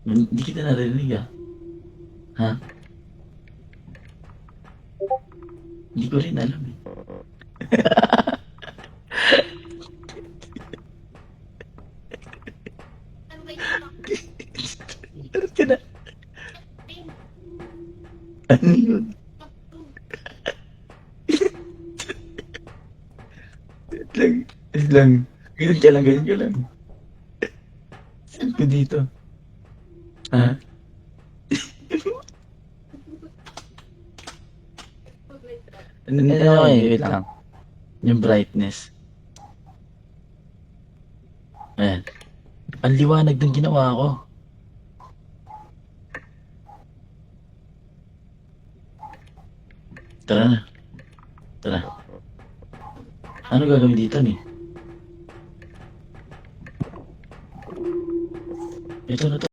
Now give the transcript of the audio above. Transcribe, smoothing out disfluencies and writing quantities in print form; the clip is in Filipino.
Hindi kita narinig ah. Ha? Hindi ko rin alam eh. Tarot ka na. Ano yun? Wait lang. Wait lang. Ganun ka lang, ganun ka lang. Saan ko dito? Ha? Ano okay, wait lang. Yung brightness. Ayan. Ang liwanag ng ginawa ko. Tara na. Tara. Ano gagawin dito ni? Ito na to.